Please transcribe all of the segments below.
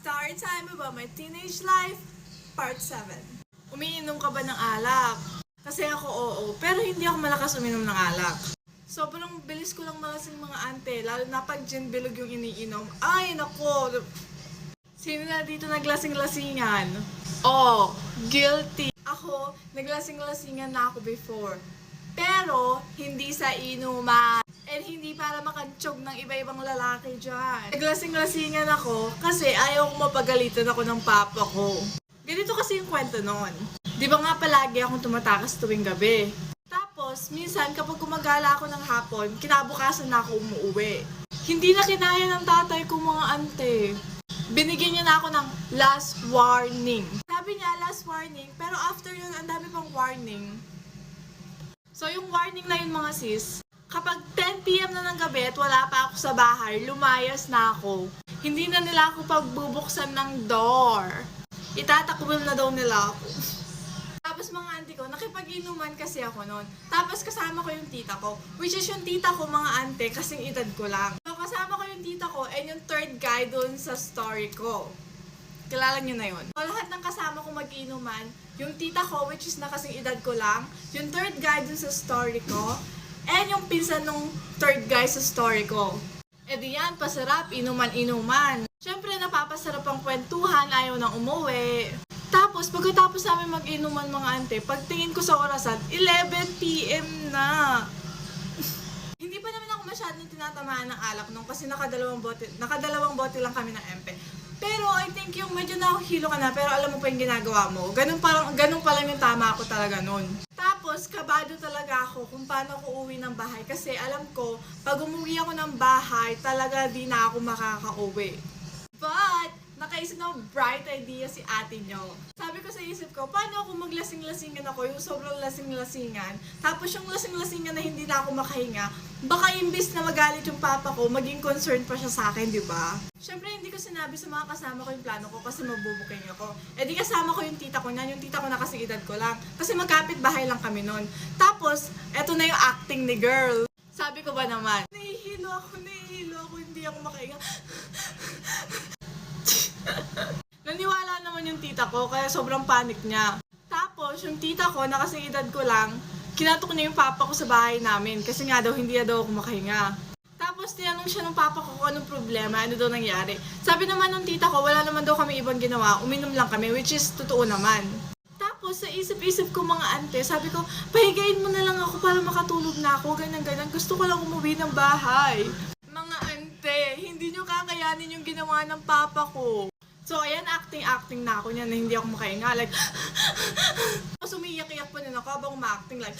Story time about my teenage life, part 7. Umiinom ka ba ng alak? Kasi ako oo, pero hindi ako malakas uminom ng alak. Sobrang bilis ko lang malasing mga ante, lalo na pag gin bilog yung iniinom. Ay, nako! Sino na dito naglasing-lasingan? Oh, guilty! Ako, naglasing-lasingan na ako before. Pero, hindi sa inuman. And hindi para makantsyog ng iba-ibang lalaki dyan. Naglasing-lasingan ako kasi ayaw kong mapagalitan ako ng papa ko. Ganito kasi yung kwento noon. Di ba nga palagi akong tumatakas tuwing gabi? Tapos, minsan kapag gumagala ako ng hapon, kinabukasan na ako umuwi. Hindi na kinaya ng tatay ko mga ante. Binigyan niya na ako ng last warning. Sabi niya, last warning, pero after yun, ang dami pang warning. So, yung warning na yun mga sis, kapag 10 p.m. na ng gabi at wala pa ako sa bahay, lumayas na ako. Hindi na nila ako pagbubuksan ng door. Itatakbol na daw nila ako. Tapos mga auntie ko, nakipag-inuman kasi ako noon. Tapos kasama ko yung tita ko. Which is yung tita ko mga ante, kasing edad ko lang. So kasama ko yung tita ko and yung third guy doon sa story ko. Kilala nyo na yun. So lahat ng kasama ko mag-inuman, yung tita ko which is na kasing edad ko lang, yung third guy doon sa story ko, and yung pinsan nung third guy sa story ko. E di yan, pasarap, inuman-inuman. Siyempre, napapasarap ang kwentuhan, ayaw nang umuwi. Tapos, pagkatapos namin mag-inuman mga ante, pagtingin ko sa orasan, 11 p.m. na. Hindi pa naman ako masyadong tinatamaan ng alak nung kasi nakadalawang bote lang kami ng MP. Pero I think yung medyo nahihilo ka na, pero alam mo pa yung ginagawa mo. Ganun pa lang yung tama ako talaga nun. Tapos, kabado talaga ako kung paano ako uwi ng bahay. Kasi alam ko, pag umuwi ako ng bahay, talaga di na ako makaka-uwi. But, nakaisip na bright idea si ate nyo. Sabi ko sa isip ko, paano ako maglasing-lasingan ako, yung sobrang lasing-lasingan. Tapos yung lasing-lasingan na hindi na ako makahinga, baka imbis na magalit yung papa ko, maging concerned pa siya sa akin, di ba? Siyempre, hindi ko sinabi sa mga kasama ko yung plano ko kasi mabubuking ako. E di kasama ko yung tita ko niyan, yung tita ko na kasi edad ko lang. Kasi magkapit bahay lang kami nun. Tapos, eto na yung acting ni girl. Sabi ko ba naman, nahihilo ako, hindi ako makahinga. Naniwala naman yung tita ko, kaya sobrang panic niya. Tapos, yung tita ko, na kasing edad ko lang, kinatok niya yung papa ko sa bahay namin kasi nga daw, hindi daw ako makahinga. Tapos, tinanong siya ng papa ko kung anong problema, ano daw nangyari. Sabi naman ng tita ko, wala naman daw kami ibang ginawa, uminom lang kami, which is totoo naman. Tapos, sa isip-isip ko mga ante, sabi ko, pahigain mo na lang ako para makatulog na ako, ganyan-ganyan. Gusto ko lang umuwi ng bahay. Mga ante, hindi nyo kakayanin yung ginawa ng papa ko. So, ayan, acting na ako niya na hindi ako makahinga. Like, tapos umiiyak-iyak pa din ako habang ma-acting. Like,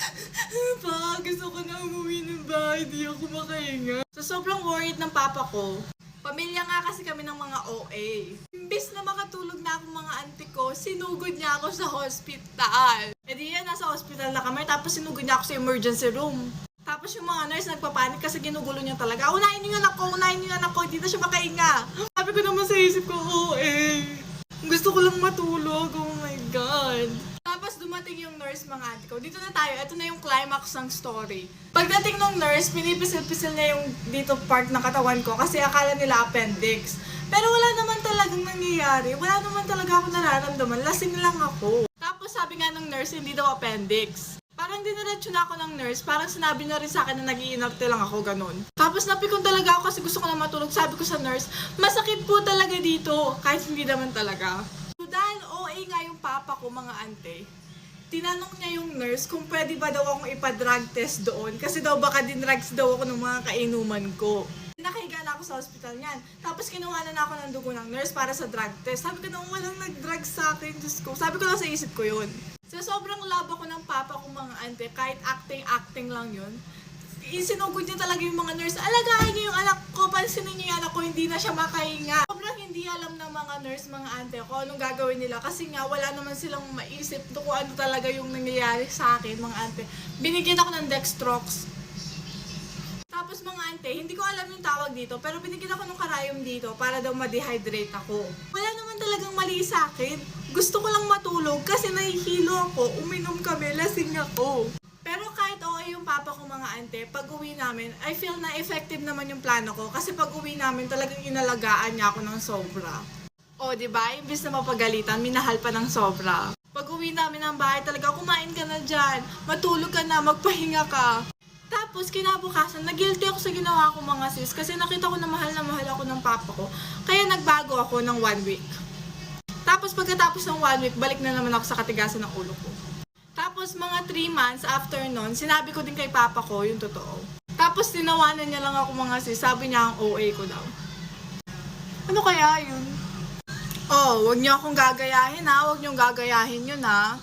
pa, gusto ko na umuwi ng bahay, hindi ako makahinga. So, sobrang worried ng papa ko. Pamilya nga kasi kami ng mga OA. Imbis na makatulog na ako mga auntie ko, sinugod niya ako sa hospital. E di yan, nasa hospital na kami, tapos sinugod niya ako sa emergency room. Tapos yung mga nurse nagpapanik kasi ginugulo niya talaga. Unahin niyo yung anak ko, hindi na siya makahinga. Sabi ko naman sa isip ko, gusto ko lang matulog, oh my God. Tapos dumating yung nurse mga ate ko. Dito na tayo, ito na yung climax ng story. Pagdating ng nurse, pinipisil-pisil na yung dito part ng katawan ko kasi akala nila appendix. Pero wala naman talagang nangyayari. Wala naman talaga ako nararamdaman. Lasing lang ako. Tapos sabi nga ng nurse, hindi daw appendix. Parang diniretso na ako ng nurse, parang sinabi na rin sa akin na nag-iinarte lang ako, ganun. Tapos napikon talaga ako kasi gusto ko na matulog. Sabi ko sa nurse, masakit po talaga dito, kahit hindi naman talaga. So dahil OA nga yung papa ko mga ante, tinanong niya yung nurse kung pwede ba daw akong ipa-drug test doon kasi daw baka din-drugs daw ako ng mga kainuman ko. Nakahiga na ako sa hospital niyan. Tapos kinuha na ako ng dugo ng nurse para sa drug test. Sabi ko na walang nag-drug sa akin, Diyos ko. Sabi ko lang sa isip ko yun. So sobrang love ako ng papa ko mga ante, kahit acting lang yun. Isinugod niya talaga yung mga nurse. Alagaan niyo yung anak ko, pansinin niyo yung anak ko, hindi na siya makahinga. Sobrang hindi alam ng mga nurse, mga ante ko, anong gagawin nila. Kasi nga, wala naman silang maisip kung ano talaga yung nangyayari sa akin, mga ante. Binigyan ako ng dextrox. Tapos mga ante, hindi ko alam yung tawag dito, pero binigyan ako ng karayom dito para daw ma-dehydrate ako. Wala naman talagang mali sa akin. Gusto ko lang matulog kasi nahihilo ako, uminom kami, lasing ako. Pero kahit okay yung papa ko mga ante, pag uwi namin, I feel na effective naman yung plano ko kasi pag uwi namin talagang inalagaan niya ako ng sobra. O, di ba? Imbis na mapagalitan, minahal pa ng sobra. Pag uwi namin ng bahay talaga, kumain ka na dyan, matulog ka na, magpahinga ka. Tapos, kinabukasan, nag-guilty ako sa ginawa ko mga sis, kasi nakita ko na mahal ako ng papa ko. Kaya nagbago ako ng 1 week. Tapos, pagkatapos ng 1 week, balik na naman ako sa katigasan ng ulo ko. Tapos, mga 3 months after nun, sinabi ko din kay papa ko yung totoo. Tapos, tinawanan niya lang ako mga sis, sabi niya ang OA ko daw. Ano kaya yun? Oh, wag niyo akong gagayahin ha, wag niyong gagayahin yun ha.